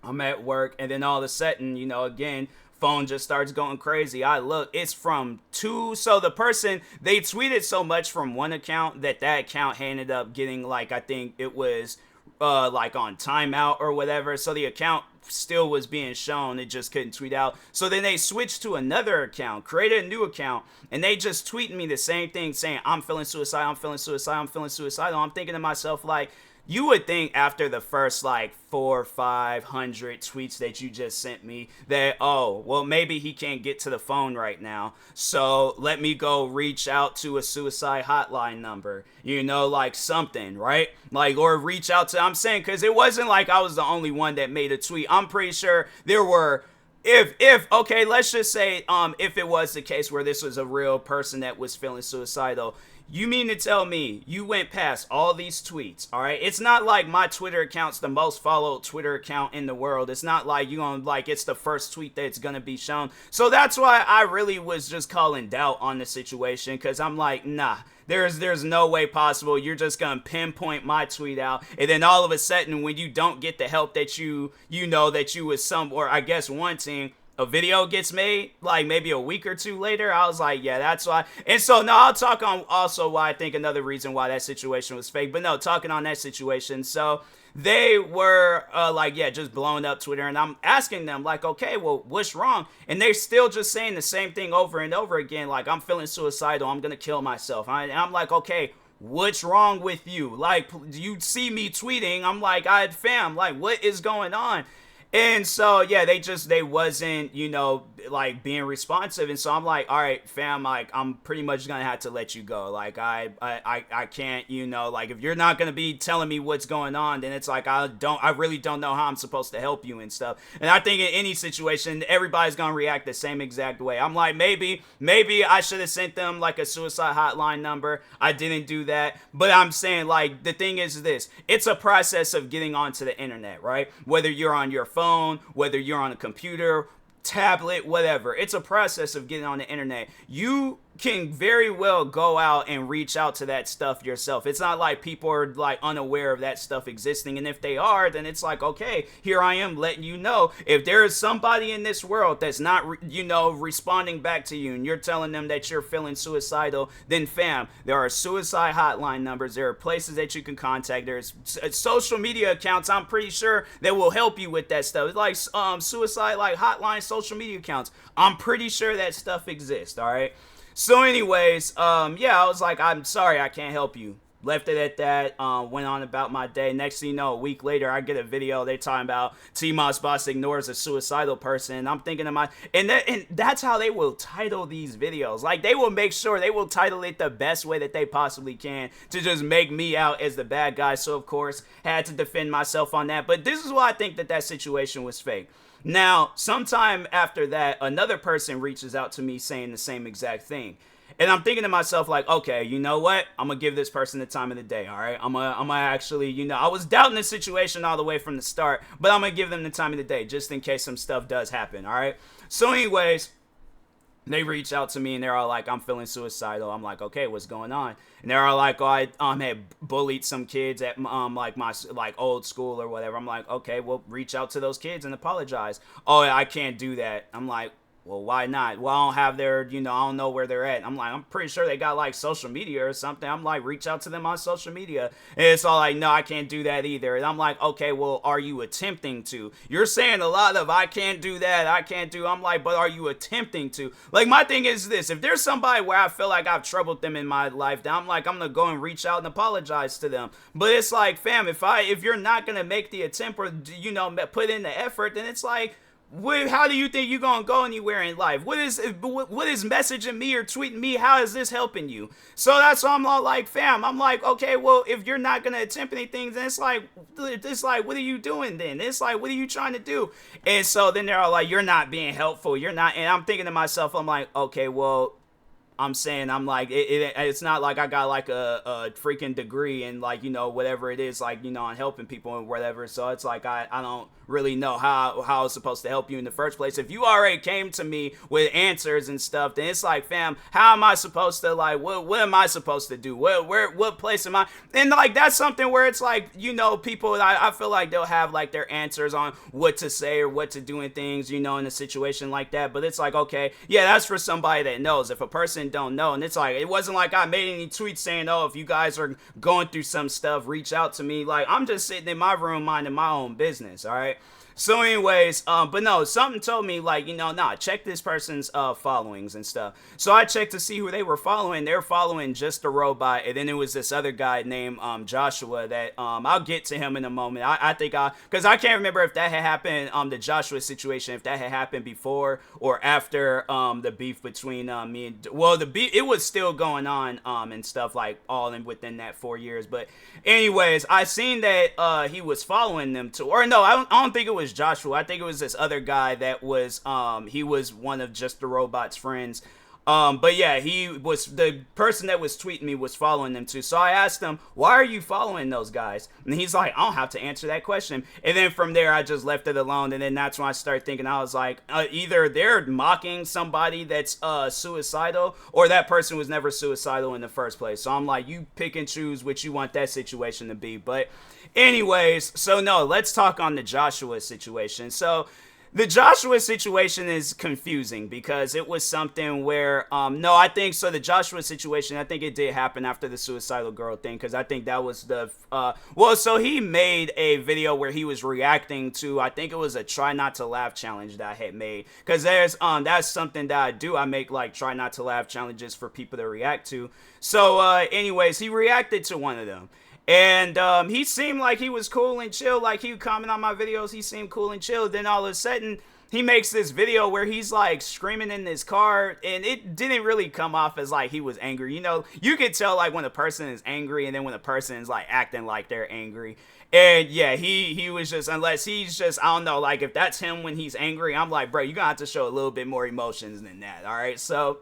I'm at work, and then all of a sudden, you know, again, phone just starts going crazy. I look, it's from two, so the person, they tweeted so much from one account that account ended up getting, like, I think it was like on timeout or whatever, so the account still was being shown, it just couldn't tweet out. So then they switched to another account, created a new account, and they just tweeted me the same thing, saying, I'm feeling suicidal, I'm feeling suicidal, I'm feeling suicidal. I'm thinking to myself, like, you would think after the first like 400 or 500 tweets that you just sent me that, oh, well, maybe he can't get to the phone right now, so let me go reach out to a suicide hotline number, you know, like something, right? Like, or reach out to, I'm saying, because it wasn't like I was the only one that made a tweet. I'm pretty sure there were, if okay, let's just say if it was the case where this was a real person that was feeling suicidal, You mean to tell me you went past all these tweets, all right? It's not like my Twitter account's the most followed Twitter account in the world. It's not like you gonna, like, it's the first tweet that's gonna be shown. So that's why I really was just calling doubt on the situation, because I'm like, nah. There's no way possible you're just gonna pinpoint my tweet out, and then all of a sudden when you don't get the help that you know that you was or I guess wanting, a video gets made like maybe a week or two later. I was like, yeah, that's why. And so no, I'll talk on also why I think another reason why that situation was fake. But no, talking on that situation, so they were like, yeah, just blowing up Twitter, and I'm asking them like, okay, well, what's wrong? And they're still just saying the same thing over and over again, like, I'm feeling suicidal, I'm gonna kill myself. And I'm like, okay, what's wrong with you? Like, you see me tweeting, I'm like, fam, like, what is going on? And so, yeah, they wasn't, you know, like, being responsive. And so I'm like, all right, fam, like, I'm pretty much gonna have to let you go. Like, I can't, you know, like, if you're not gonna be telling me what's going on, then it's like, I really don't know how I'm supposed to help you and stuff. And I think in any situation, everybody's gonna react the same exact way. I'm like, maybe I should have sent them, like, a suicide hotline number. I didn't do that. But I'm saying, like, the thing is this, it's a process of getting onto the internet, right? Whether you're on your phone, whether you're on a computer, tablet, whatever. It's a process of getting on the internet. You can very well go out and reach out to that stuff yourself. It's not like people are like unaware of that stuff existing, and if they are, then it's like, okay, here I am letting you know. If there is somebody in this world that's not responding back to you, and you're telling them that you're feeling suicidal, then fam, there are suicide hotline numbers, there are places that you can contact, there's social media accounts, I'm pretty sure, that will help you with that stuff. It's like suicide like hotline social media accounts. I'm pretty sure that stuff exists. All right. So anyways, yeah, I was like, I'm sorry, I can't help you. Left it at that, went on about my day. Next thing you know, a week later, I get a video, they talking about TMossBoss ignores a suicidal person. And I'm thinking to and that's how they will title these videos. Like, they will make sure, they will title it the best way that they possibly can to just make me out as the bad guy. So, of course, had to defend myself on that. But this is why I think that situation was fake. Now, sometime after that, another person reaches out to me saying the same exact thing. And I'm thinking to myself, like, okay, you know what? I'm going to give this person the time of the day, all right? I'm gonna actually, you know, I was doubting the situation all the way from the start, but I'm going to give them the time of the day just in case some stuff does happen, all right? So anyways, they reach out to me and they're all like, I'm feeling suicidal. I'm like, okay, what's going on? And they're all like, oh, I had bullied some kids at like my old school or whatever. I'm like, okay, well, reach out to those kids and apologize. Oh, I can't do that. I'm like, well, why not? Well, I don't have their, you know, I don't know where they're at. I'm like, I'm pretty sure they got like social media or something. I'm like, reach out to them on social media. And it's all like, no, I can't do that either. And I'm like, okay, well, are you attempting to? You're saying a lot of, I can't do that, I can't do. I'm like, but are you attempting to? Like, my thing is this, if there's somebody where I feel like I've troubled them in my life, then I'm like, I'm going to go and reach out and apologize to them. But it's like, fam, if you're not going to make the attempt or, you know, put in the effort, then it's like, how do you think you're gonna go anywhere in life? What is messaging me or tweeting me? How is this helping you? So that's why I'm all like, fam. I'm like, okay, well, if you're not gonna attempt anything, then it's like, what are you doing then? It's like, what are you trying to do? And so then they're all like, you're not being helpful. You're not. And I'm thinking to myself, I'm like, okay, well, I'm saying, I'm like, it's not like I got like a freaking degree in like, you know, whatever it is, like, you know, on helping people and whatever. So it's like, I don't really know how I was supposed to help you in the first place. If you already came to me with answers and stuff, then it's like, fam, how am I supposed to, like, what am I supposed to do? What place am I? And like, that's something where it's like, you know, people, I feel like they'll have like their answers on what to say or what to do and things, you know, in a situation like that. But it's like, okay, yeah, that's for somebody that knows. If a person don't know, and it's like, it wasn't like I made any tweets saying, oh, if you guys are going through some stuff, reach out to me. Like, I'm just sitting in my room minding my own business, all right? So anyways, but no, something told me, like, you know, nah, check this person's followings and stuff. So I checked to see who they were following. They're following Just a Robot, and then it was this other guy named Joshua that I'll get to him in a moment. I think because I can't remember if that had happened, the Joshua situation, if that had happened before or after the beef between me and, well, the beef, it was still going on and stuff, like, all in within that 4 years. But anyways, I seen that he was following them too, or no, I don't think it was Joshua. I think it was this other guy that was he was one of Just the Robot's friends. But yeah, the person that was tweeting me was following them too. So I asked him, why are you following those guys? And he's like, I don't have to answer that question. And then from there, I just left it alone. And then that's when I started thinking, I was like, either they're mocking somebody that's suicidal, or that person was never suicidal in the first place. So I'm like, you pick and choose what you want that situation to be. But anyways, so no, let's talk on the Joshua situation. So the Joshua situation is confusing because it was something where, I think so. The Joshua situation, I think it did happen after the suicidal girl thing, because I think that was so he made a video where he was reacting to, I think it was a try not to laugh challenge that I had made, because that's something that I do. I make like try not to laugh challenges for people to react to. So, anyways, he reacted to one of them. And he seemed like he was cool and chill. Like, he would comment on my videos. He seemed cool and chill. Then all of a sudden, he makes this video where he's like screaming in his car. And it didn't really come off as like he was angry. You know, you could tell like when a person is angry and then when a person is like acting like they're angry. And yeah, he was just, unless he's just, I don't know, like if that's him when he's angry, I'm like, bro, you're gonna have to show a little bit more emotions than that. All right. So,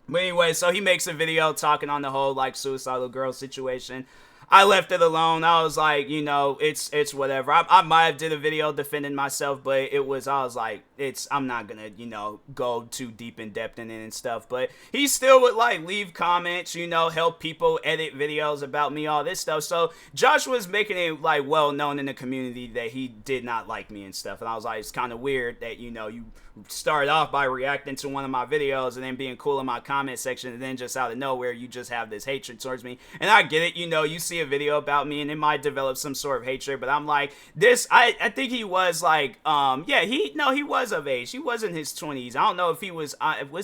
but anyway, so he makes a video talking on the whole like suicidal girl situation. I left it alone. I was like, you know, it's whatever. I might have did a video defending myself, but I was like, I'm not gonna, you know, go too deep in depth in it and stuff. But he still would like leave comments, you know, help people edit videos about me, all this stuff. So Josh was making it like well known in the community that he did not like me and stuff. And I was like, it's kind of weird that, you know, you started off by reacting to one of my videos and then being cool in my comment section, and then just out of nowhere you just have this hatred towards me. And I get it, you know, you see a video about me and it might develop some sort of hatred, but I'm like, this, I think he was like, he was of age. He was in his 20s. I don't know if he was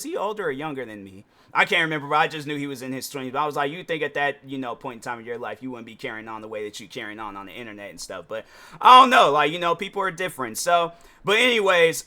he older or younger than me? I can't remember, but I just knew he was in his 20s. But I was like, you think at that, you know, point in time in your life, you wouldn't be carrying on the way that you carrying on the internet and stuff. But I don't know, like, you know, people are different. So, but anyways,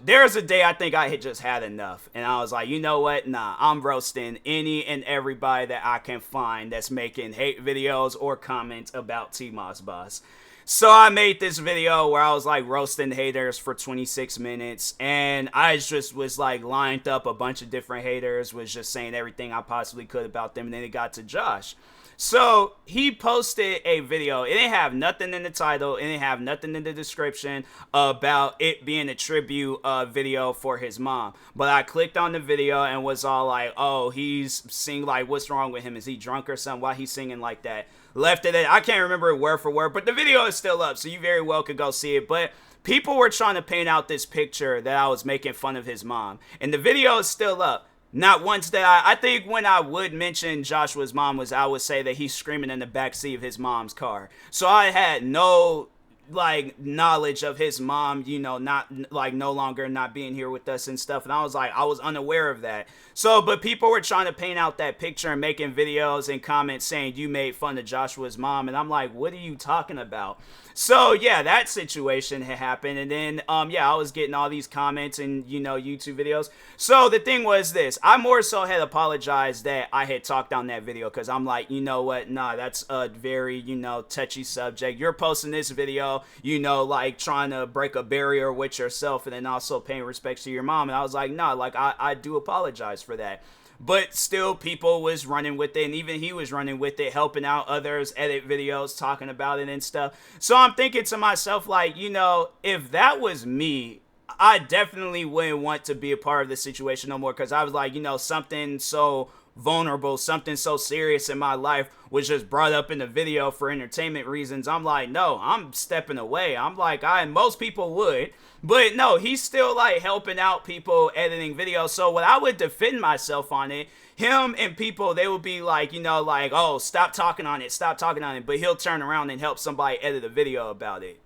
there's a day I think I had just had enough. And I was like, you know what? Nah, I'm roasting any and everybody that I can find that's making hate videos or comments about TMossBoss. So I made this video where I was like roasting haters for 26 minutes, and I just was like lined up a bunch of different haters, was just saying everything I possibly could about them, and then it got to Josh. So he posted a video. It didn't have nothing in the title. It didn't have nothing in the description about it being a tribute video for his mom. But I clicked on the video and was all like, oh, he's singing, like, what's wrong with him? Is he drunk or something? Why he's singing like that? Left it at, I can't remember it word for word, but the video is still up, so you very well could go see it. But people were trying to paint out this picture that I was making fun of his mom. And the video is still up. Not once that I think when I would mention Joshua's mom was, I would say that he's screaming in the backseat of his mom's car. So I had no like knowledge of his mom, you know, not like no longer not being here with us and stuff. And I was like, I was unaware of that. So, but people were trying to paint out that picture and making videos and comments saying you made fun of Joshua's mom. And I'm like, what are you talking about? So yeah, that situation had happened. And then, I was getting all these comments and, you know, YouTube videos. So the thing was this, I more so had apologized that I had talked on that video, because I'm like, you know what? Nah, that's a very, you know, touchy subject. You're posting this video, you know, like trying to break a barrier with yourself and then also paying respects to your mom. And I was like, no, like I do apologize for that. But still, people was running with it, and even he was running with it, helping out others, edit videos, talking about it and stuff. So I'm thinking to myself, like, you know, if that was me, I definitely wouldn't want to be a part of this situation no more, because I was like, you know, something so vulnerable, something so serious in my life was just brought up in the video for entertainment reasons. I'm like, no, I'm stepping away. I'm like, most people would, but no, he's still like helping out people editing videos. So when I would defend myself on it, him and people, they would be like, you know, like, oh, stop talking on it, but he'll turn around and help somebody edit a video about it.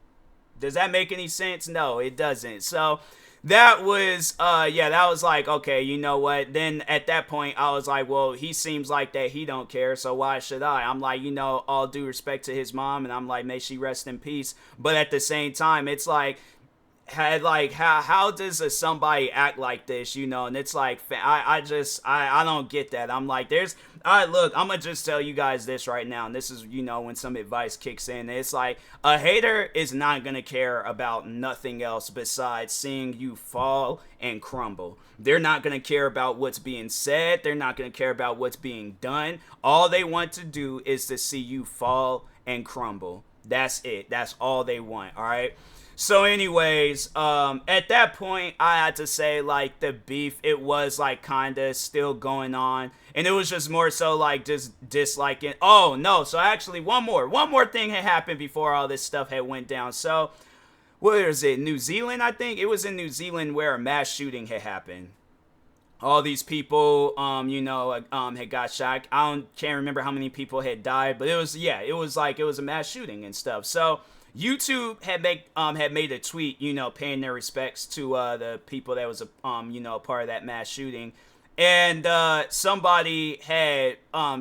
Does that make any sense? No, it doesn't. So that was, that was like, okay, you know what? Then at that point, I was like, well, he seems like that he don't care, so why should I? I'm like, you know, all due respect to his mom, and I'm like, may she rest in peace. But at the same time, it's like, had like how does somebody act like this, you know? And it's like I don't get that. I'm like, there's look, I'm gonna just tell you guys this right now, and this is, you know, when some advice kicks in. It's like a hater is not gonna care about nothing else besides seeing you fall and crumble. They're not gonna care about what's being said. They're not gonna care about what's being done. All they want to do is to see you fall and crumble. That's it. That's all they want. All right. So anyways, at that point, I had to say, like, the beef, it was, like, kind of still going on. And it was just more so, like, just disliking. Oh, no. So actually, one more thing had happened before all this stuff had went down. So, where is it? New Zealand, I think? It was in New Zealand where a mass shooting had happened. All these people, you know, had got shot. Can't remember how many people had died. But it was a mass shooting and stuff. So YouTube had made a tweet, you know, paying their respects to the people that was you know, a part of that mass shooting, and somebody had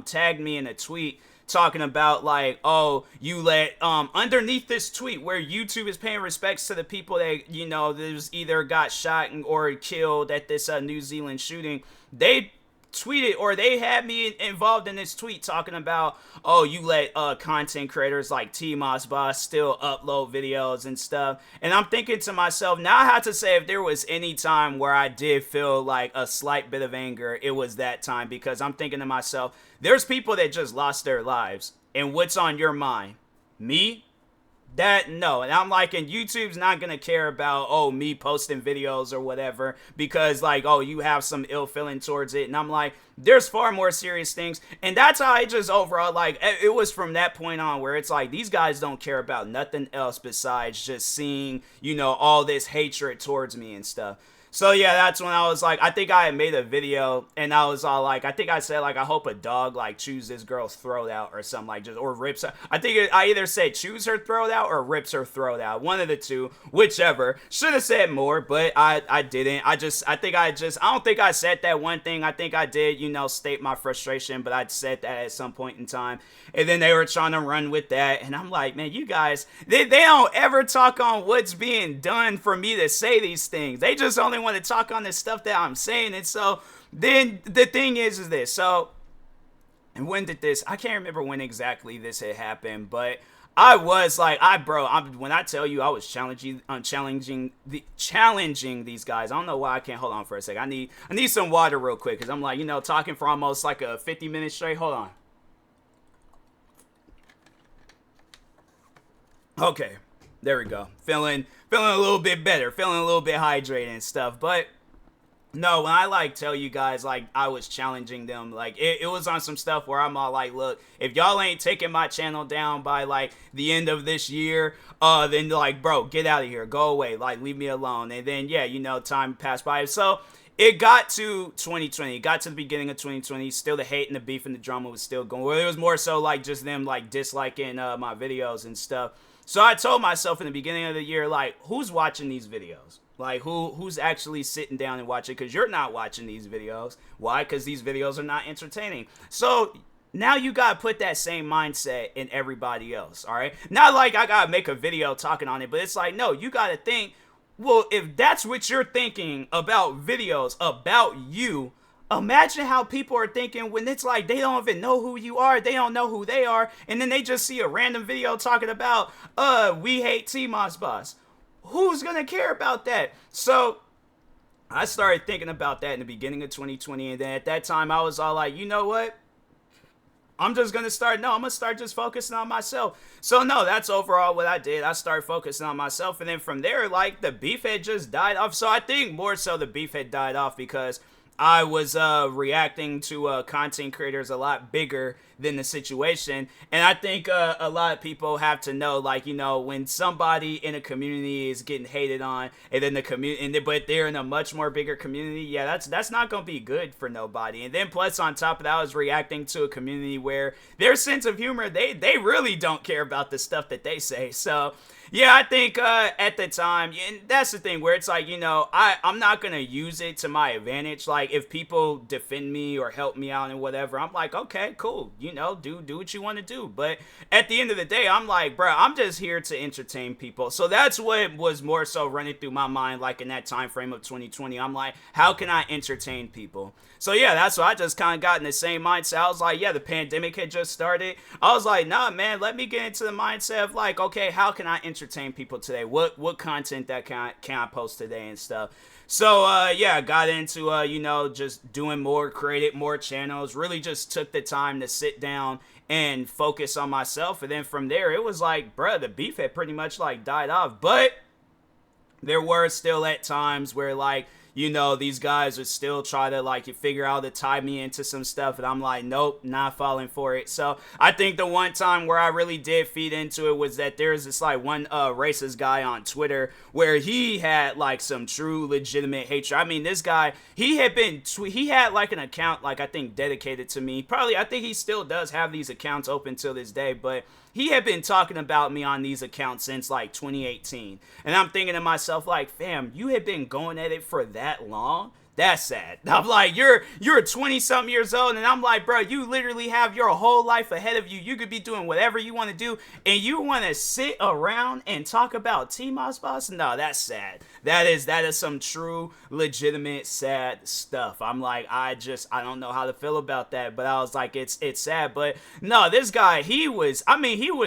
tagged me in a tweet talking about, like, oh, you let underneath this tweet where YouTube is paying respects to the people that, you know, that was either got shot or killed at this New Zealand shooting. They tweeted, or they had me involved in this tweet talking about, oh, you let content creators like TMossBoss still upload videos and stuff. And I'm thinking to myself, now I have to say, if there was any time where I did feel like a slight bit of anger, it was that time, because I'm thinking to myself, there's people that just lost their lives, and what's on your mind? Me? That, no. And I'm like, and YouTube's not gonna care about, oh, me posting videos or whatever, because, like, oh, you have some ill feeling towards it. And I'm like, there's far more serious things. And that's how I just overall, like, it was from that point on where it's like, these guys don't care about nothing else besides just seeing, you know, all this hatred towards me and stuff. So yeah, that's when I was like, I think I had made a video, and I was all like, I think I said, like, I hope a dog, like, chews this girl's throat out or something, like, just, or rips her. I think I either said chews her throat out or rips her throat out. One of the two, whichever. Should have said more, but I didn't. I don't think I said that one thing. I think I did, you know, state my frustration, but I said that at some point in time. And then they were trying to run with that, and I'm like, man, you guys, they don't ever talk on what's being done for me to say these things. They just only want to talk on the stuff that I'm saying. And so then the thing is this. So, and when did this? I can't remember when exactly this had happened, but I was like, when I tell you I was challenging these guys. I don't know why I can't. Hold on for a second. I need some water real quick, because I'm like, you know, talking for almost like a 50 minutes straight. Hold on. Okay, there we go. Feeling a little bit better, feeling a little bit hydrated and stuff. But no, when I, like, tell you guys, like, I was challenging them, like, it was on some stuff where I'm all like, look, if y'all ain't taking my channel down by, like, the end of this year, then, like, bro, get out of here, go away, like, leave me alone. And then, yeah, you know, time passed by. So it got to 2020. It got to the beginning of 2020. Still the hate and the beef and the drama was still going. Well, it was more so, like, just them, like, disliking my videos and stuff. So I told myself in the beginning of the year, like, who's watching these videos? Like, who's actually sitting down and watching? Because you're not watching these videos. Why? Because these videos are not entertaining. So now you got to put that same mindset in everybody else, all right? Not like I got to make a video talking on it, but it's like, no, you got to think, well, if that's what you're thinking about videos about you, imagine how people are thinking when it's like they don't even know who you are, they don't know who they are, and then they just see a random video talking about, we hate TMossBoss. Who's gonna care about that? So I started thinking about that in the beginning of 2020, and then at that time I was all like, you know what? I'm gonna start just focusing on myself. So no, that's overall what I did. I started focusing on myself, and then from there, like, the beef had just died off. So I think more so the beef had died off because I was reacting to content creators a lot bigger than the situation. And I think a lot of people have to know, like, you know, when somebody in a community is getting hated on, and then the community, but they're in a much more bigger community, yeah, that's not gonna be good for nobody. And then plus on top of that, I was reacting to a community where their sense of humor, they really don't care about the stuff that they say. So Yeah, I think at the time, and that's the thing where it's like, I'm not going to use it to my advantage. Like, if people defend me or help me out and whatever, I'm like, okay, cool, do what you want to do. But at the end of the day, I'm like, bro, I'm just here to entertain people. So that's what was more so running through my mind, like in that time frame of 2020. I'm like, how can I entertain people? So yeah, that's why I just kind of got in the same mindset. I was like, yeah, the pandemic had just started. I was like, nah, man, let me get into the mindset of like, okay, how can I entertain people today? What content that can I post today and stuff? So yeah, I got into just doing more, created more channels. Really just took the time to sit down and focus on myself, and then from there it was like, bruh, the beef had pretty much like died off, but there were still at times where like, these guys would still try to like figure out to tie me into some stuff, and I'm like, nope, not falling for it. So I think the one time where I really did feed into it was that there's this like one racist guy on Twitter where he had like some true legitimate hatred. I mean, this guy, he had like an account like I think dedicated to me. Probably, I think he still does have these accounts open till this day, but he had been talking about me on these accounts since like 2018. And I'm thinking to myself like, fam, you had been going at it for that long? That's sad. I'm like, you're 20-something years old, and I'm like, bro, you literally have your whole life ahead of you. You could be doing whatever you want to do, and you want to sit around and talk about TMossBoss? No, that's sad. That is some true, legitimate, sad stuff. I'm like, I don't know how to feel about that, but I was like, it's sad. But no, this guy, he was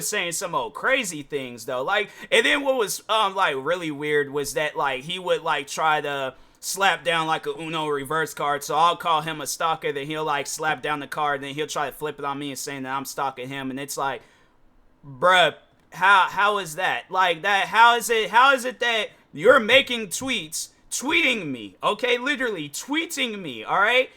saying some old crazy things though. Like, and then what was like really weird was that like he would like try to slap down like a Uno reverse card. So I'll call him a stalker, then he'll like slap down the card, and then he'll try to flip it on me and saying that I'm stalking him. And it's like, bruh, how is that? Like that, how is it that you're making tweeting me, okay? Literally tweeting me, all right?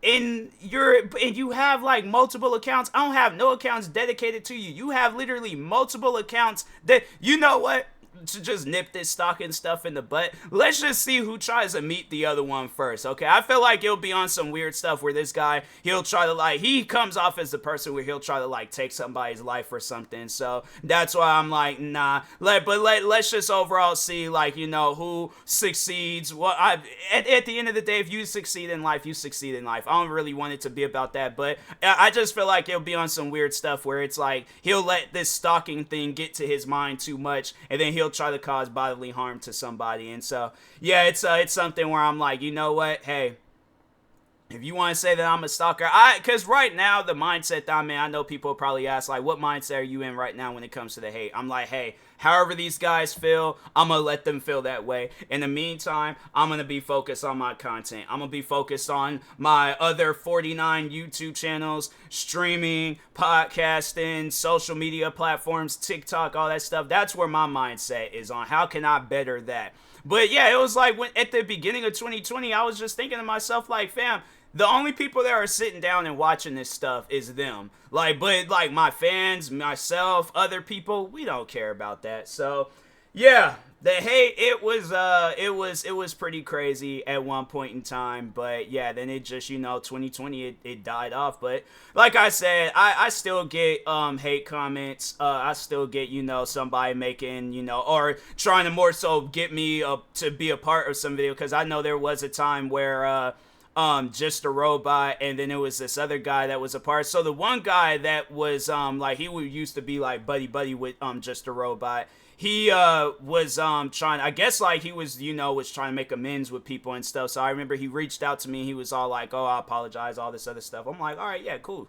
And you have like multiple accounts. I don't have no accounts dedicated to you. You have literally multiple accounts that, you know what? To just nip this stalking stuff in the butt, let's just see who tries to meet the other one first, okay? I feel like it'll be on some weird stuff where this guy, he'll try to like, he comes off as the person where he'll try to like take somebody's life or something. So that's why I'm like, nah. Let's just overall see like, who succeeds. Well, at the end of the day, if you succeed in life, you succeed in life. I don't really want it to be about that, but I just feel like it'll be on some weird stuff where it's like he'll let this stalking thing get to his mind too much, and then he'll try to cause bodily harm to somebody. And so yeah, it's something where I'm like, you know what, hey, if you want to say that I'm a stalker, because right now the mindset that I'm in, I know people probably ask like, what mindset are you in right now when it comes to the hate? I'm like, hey, however these guys feel, I'm gonna let them feel that way. In the meantime, I'm gonna be focused on my content. I'm gonna be focused on my other 49 YouTube channels, streaming, podcasting, social media platforms, TikTok, all that stuff. That's where my mindset is on. How can I better that? But yeah, it was like when at the beginning of 2020, I was just thinking to myself like, fam, the only people that are sitting down and watching this stuff is them. Like, but like my fans, myself, other people, we don't care about that. So yeah, the hate, it was pretty crazy at one point in time. But yeah, then it just, 2020, it died off. But like I said, I still get hate comments. I still get, somebody making, or trying to more so get me to be a part of some video, because I know there was a time where Just a Robot, and then it was this other guy that was a part. So the one guy that was like, he used to be like buddy with Just a Robot. He was trying, I guess like he was, was trying to make amends with people and stuff. So I remember he reached out to me. He was all like, oh, I apologize, all this other stuff. I'm like, all right, yeah, cool.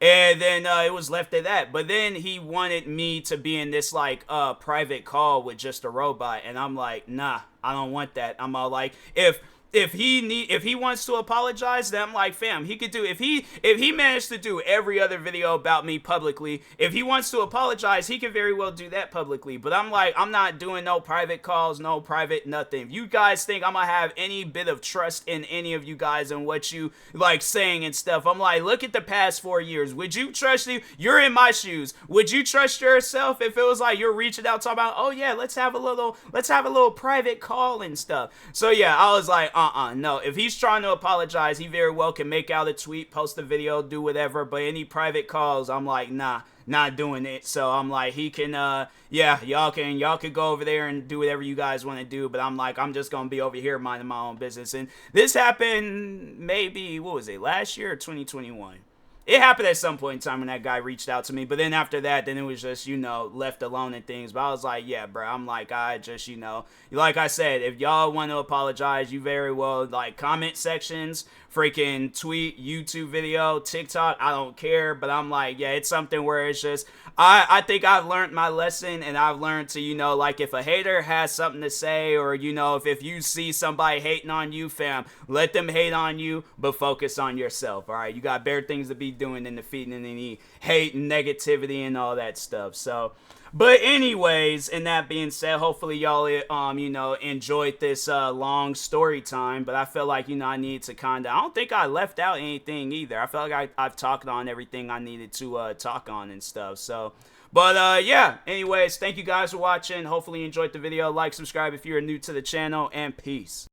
And then it was left at that. But then he wanted me to be in this like private call with Just a Robot, and I'm like, nah, I don't want that. I'm all like, if he wants to apologize, then I'm like, fam, he could do, if he managed to do every other video about me publicly, if he wants to apologize, he can very well do that publicly. But I'm like, I'm not doing no private calls, no private nothing. If you guys think I'm gonna have any bit of trust in any of you guys and what you like saying and stuff, I'm like, look at the past 4 years. Would you trust you? You're in my shoes. Would you trust yourself if it was like you're reaching out talking about, oh yeah, let's have a little private call and stuff? So yeah, I was like, no, if he's trying to apologize, he very well can make out a tweet, post a video, do whatever, but any private calls, I'm like, nah, not doing it. So I'm like, he can, yeah, y'all can go over there and do whatever you guys want to do. But I'm like, I'm just gonna be over here minding my own business. And this happened maybe, what was it, last year or 2021? It happened at some point in time when that guy reached out to me. But then after that, then it was just, you know, left alone and things. But I was like, yeah, bro. I'm like, I just, you know, like I said, if y'all want to apologize, you very well, like, comment sections, freaking tweet, YouTube video, TikTok, I don't care. But I'm like, yeah, it's something where it's just, I think I've learned my lesson, and I've learned to, you know, like, if a hater has something to say, or, you know, if you see somebody hating on you, fam, let them hate on you, but focus on yourself, all right? You got better things to be doing than defeating any hate and negativity and all that stuff. So, but anyways, and that being said, hopefully y'all you know, enjoyed this long story time. But I feel like, you know, I need to kind of, I don't think I left out anything either. I feel like I've talked on everything I needed to talk on and stuff. So, but yeah, anyways, thank you guys for watching. Hopefully you enjoyed the video. Like, subscribe if you're new to the channel, and peace.